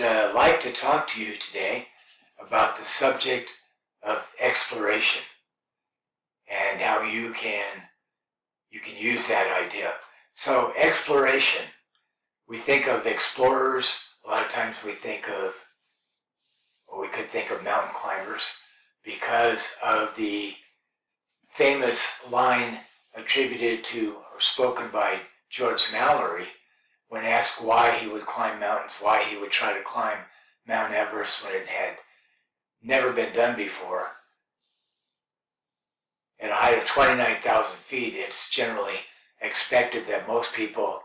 would like to talk to you today about the subject of exploration and how you can use that idea. So exploration, we think of explorers. A lot of times we could think of mountain climbers because of the famous line attributed to or spoken by George Mallory when asked why he would climb mountains, why he would try to climb Mount Everest when it had never been done before. At a height of 29,000 feet, it's generally expected that most people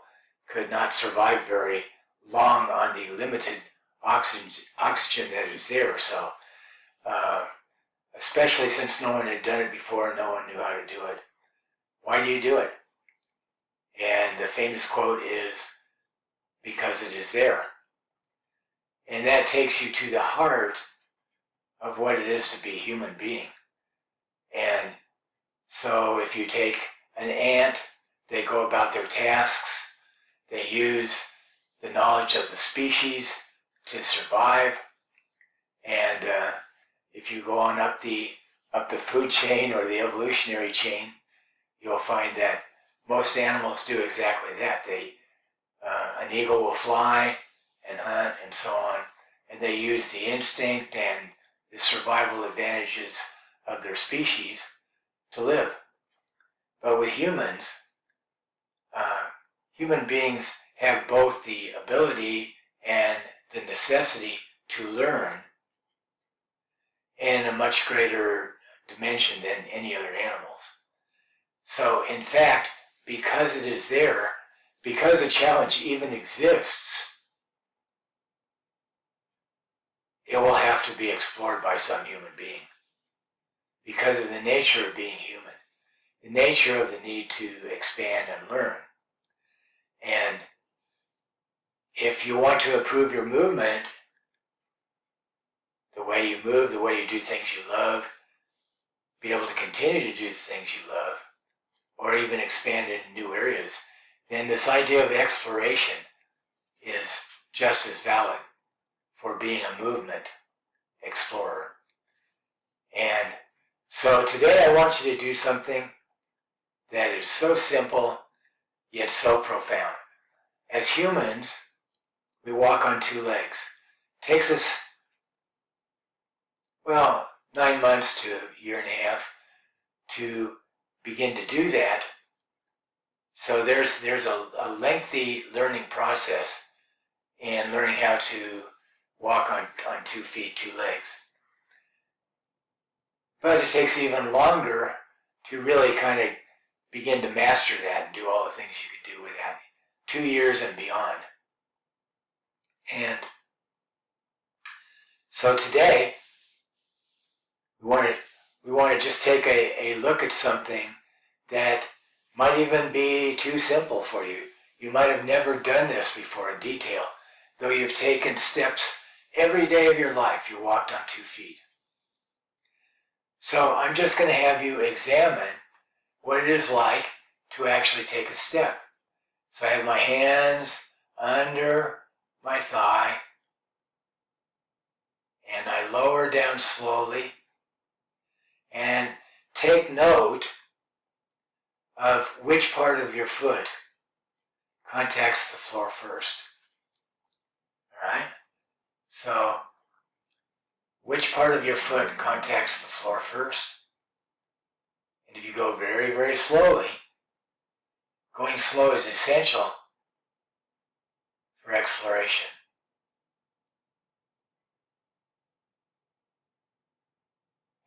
could not survive very long on the limited oxygen that is there. So, especially since no one had done it before, no one knew how to do it. Why do you do it? And the famous quote is, because it is there. And that takes you to the heart of what it is to be a human being. And so if you take an ant, they go about their tasks, they use the knowledge of the species to survive, and if you go on up the food chain or the evolutionary chain, you'll find that most animals do exactly that. An eagle will fly and hunt and so on, and they use the instinct and the survival advantages of their species to live. But with humans, human beings have both the ability and the necessity to learn in a much greater dimension than any other animals. So in fact, because it is there, because a challenge even exists, it will have to be explored by some human being because of the nature of being human, the nature of the need to expand and learn. And if you want to improve your movement, the way you move, the way you do things you love, be able to continue to do things you love, or even expand into new areas, then this idea of exploration is just as valid for being a movement explorer. And so today I want you to do something that is so simple yet so profound. As humans, we walk on two legs. It takes us, 9 months to a year and a half to begin to do that. So there's a lengthy learning process in learning how to walk on 2 feet, 2 legs. But it takes even longer to really kind of begin to master that and do all the things you could do with that. 2 years and beyond. And so today, we want to just take a look at something that might even be too simple for you. You might have never done this before in detail, though you've taken steps every day of your life. You walked on 2 feet. So I'm just going to have you examine what it is like to actually take a step. So I have my hands under my thigh, and I lower down slowly, and take note of which part of your foot contacts the floor first. All right? So, which part of your foot contacts the floor first? And if you go very, very slowly, going slow is essential for exploration.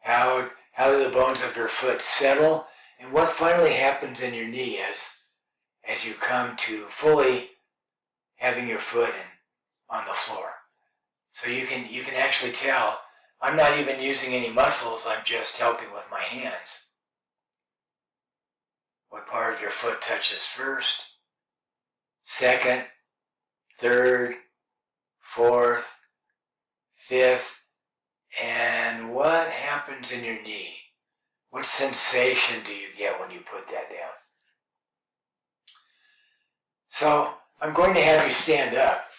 How do the bones of your foot settle? And what finally happens in your knee as you come to fully having your foot on the floor? So you can actually tell, I'm not even using any muscles, I'm just helping with my hands. What part of your foot touches first, second, third, fourth, fifth, and what happens in your knee? What sensation do you get when you put that down? So I'm going to have you stand up.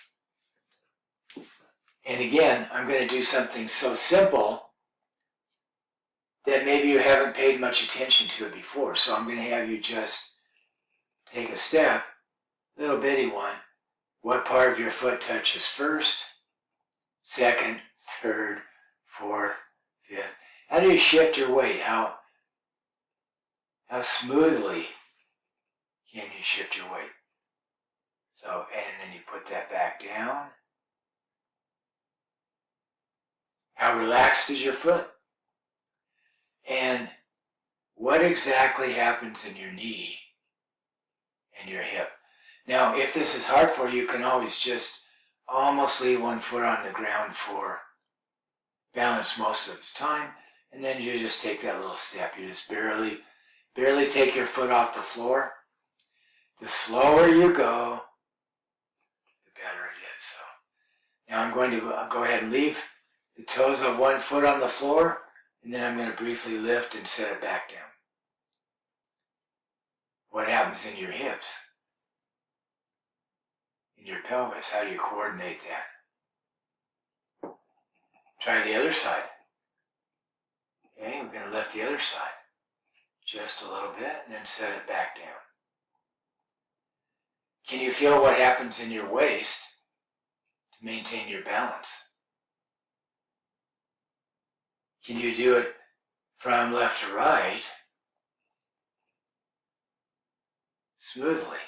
And again, I'm going to do something so simple that maybe you haven't paid much attention to it before. So I'm going to have you just take a step, little bitty one. What part of your foot touches first, second, third, fourth, fifth? How do you shift your weight? How smoothly can you shift your weight? So, and then you put that back down. How relaxed is your foot? And what exactly happens in your knee and your hip? Now, if this is hard for you, you can always just almost leave one foot on the ground for balance most of the time, and then you just take that little step. You just barely take your foot off the floor. The slower you go, the better it is. So now I'm going to go ahead and leave the toes of one foot on the floor, and then I'm going to briefly lift and set it back down. What happens in your hips? In your pelvis? How do you coordinate that? Try the other side. Okay, we're going to lift the other side just a little bit and then set it back down. Can you feel what happens in your waist to maintain your balance? Can you do it from left to right smoothly?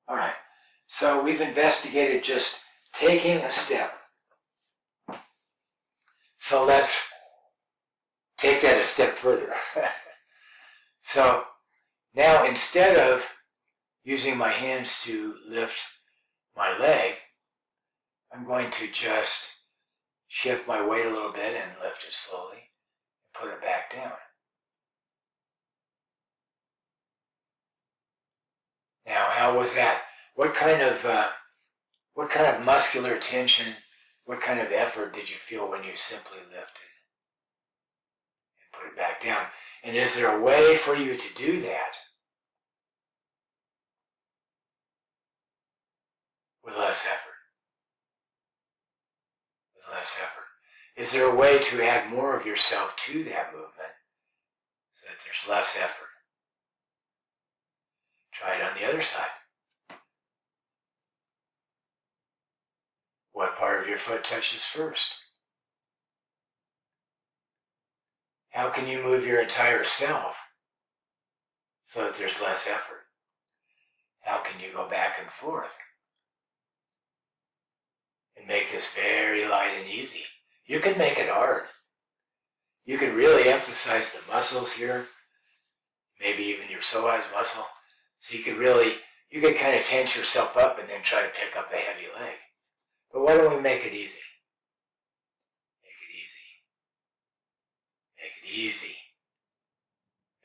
All right, so we've investigated just taking a step. So let's take that a step further. So now instead of using my hands to lift my leg, I'm going to just shift my weight a little bit and lift it slowly and put it back down. Now, how was that? What kind of muscular tension, what kind of effort did you feel when you simply lifted and put it back down? And is there a way for you to do that with less effort? With less effort. Is there a way to add more of yourself to that movement so that there's less effort? Try it on the other side. What part of your foot touches first? How can you move your entire self so that there's less effort? How can you go back and forth and make this very light and easy? You can make it hard. You can really emphasize the muscles here, maybe even your psoas muscle. So you could kind of tense yourself up and then try to pick up a heavy leg. But why don't we make it easy? Make it easy. Make it easy.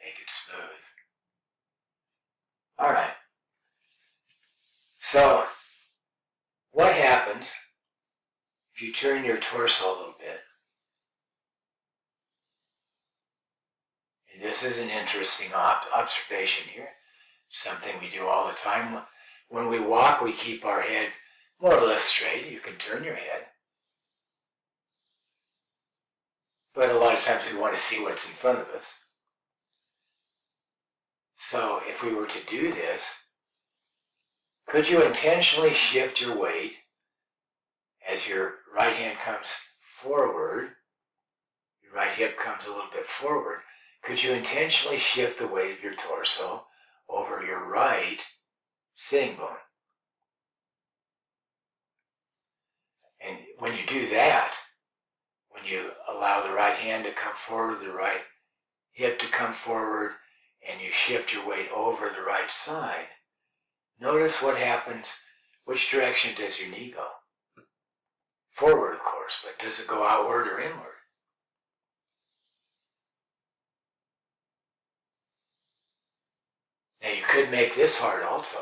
Make it smooth. All right. So what happens if you turn your torso a little bit? And this is an interesting observation here. Something we do all the time. When we walk, we keep our head more or less straight. You can turn your head. But a lot of times we want to see what's in front of us. So if we were to do this, could you intentionally shift your weight as your right hand comes forward, your right hip comes a little bit forward? Could you intentionally shift the weight of your torso over your right sitting bone? And when you do that, when you allow the right hand to come forward, the right hip to come forward, and you shift your weight over the right side, notice what happens. Which direction does your knee go? Forward, of course, but does it go outward or inward? Now you could make this hard also.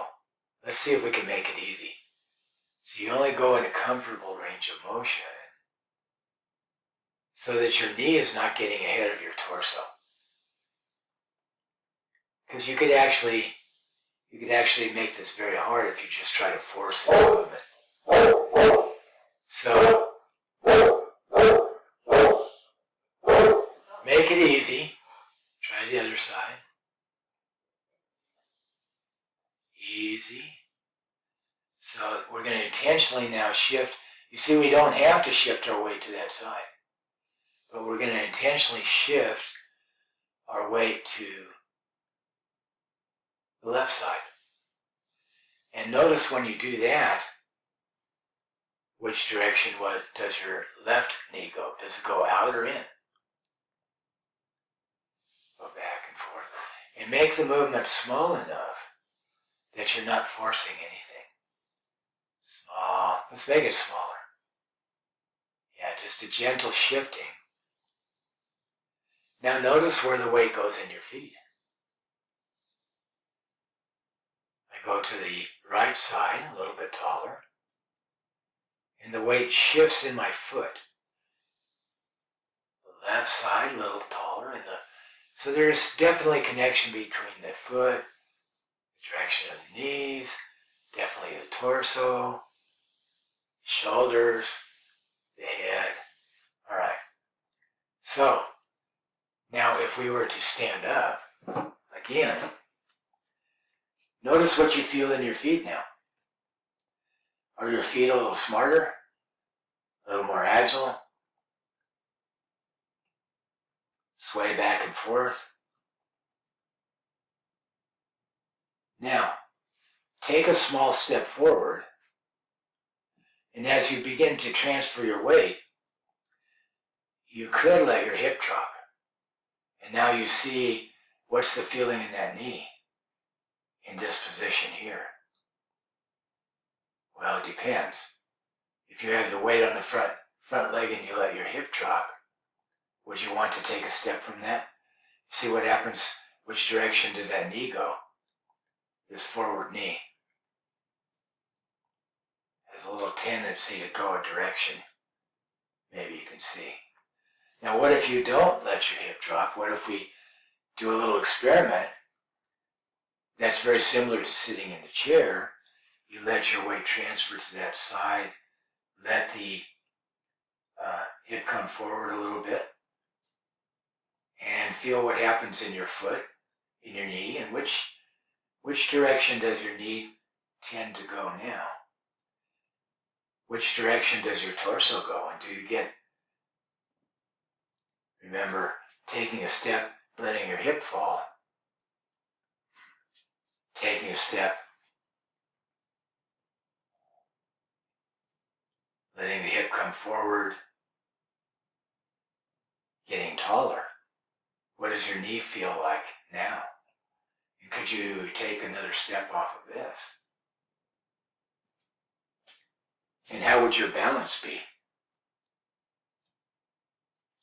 Let's see if we can make it easy. So you only go in a comfortable range of motion so that your knee is not getting ahead of your torso. Because you could You could actually make this very hard if you just try to force this movement. So, make it easy. Try the other side. Easy. So we're going to intentionally now shift. You see, we don't have to shift our weight to that side, but we're going to intentionally shift our weight to the left side. And notice when you do that, which direction does your left knee go? Does it go out or in? Go back and forth. And make the movement small enough that you're not forcing anything. Small. Let's make it smaller. Yeah, just a gentle shifting. Now notice where the weight goes in your feet. I go to the right side, a little bit taller, and the weight shifts in my foot. The left side, a little taller, so there's definitely a connection between the foot, the direction of the knees, definitely the torso, shoulders, the head. All right. So, now if we were to stand up, again, notice what you feel in your feet now. Are your feet a little smarter? A little more agile? Sway back and forth? Now, take a small step forward, and as you begin to transfer your weight, you could let your hip drop. And now you see what's the feeling in that knee in this position here. Well, it depends. If you have the weight on the front leg and you let your hip drop, would you want to take a step from that? See what happens? Which direction does that knee go? This forward knee has a little tendency to go a direction. Maybe you can see. Now what if you don't let your hip drop? What if we do a little experiment that's very similar to sitting in the chair? You let your weight transfer to that side, let the hip come forward a little bit, and feel what happens in your foot, in your knee, and which direction does your knee tend to go now? Which direction does your torso go? And do you get, remember, taking a step, letting your hip fall, taking a step, letting the hip come forward, getting taller. What does your knee feel like now? And could you take another step off of this? And how would your balance be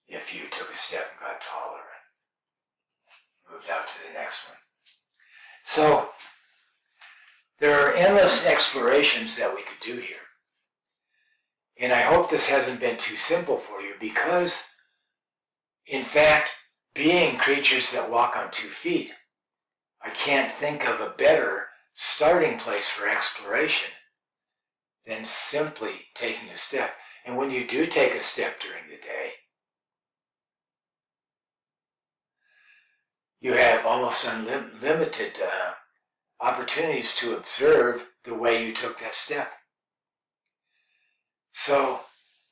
if you took a step and got taller and moved out to the next one? So there are endless explorations that we could do here. And I hope this hasn't been too simple for you, because in fact, being creatures that walk on 2 feet, I can't think of a better starting place for exploration than simply taking a step. And when you do take a step during the day, you have almost unlimited opportunities to observe the way you took that step. So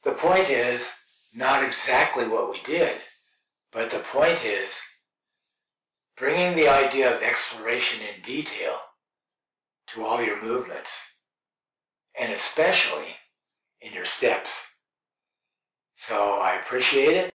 the point is not exactly what we did, but the point is bringing the idea of exploration in detail to all your movements, and especially in your steps. So I appreciate it.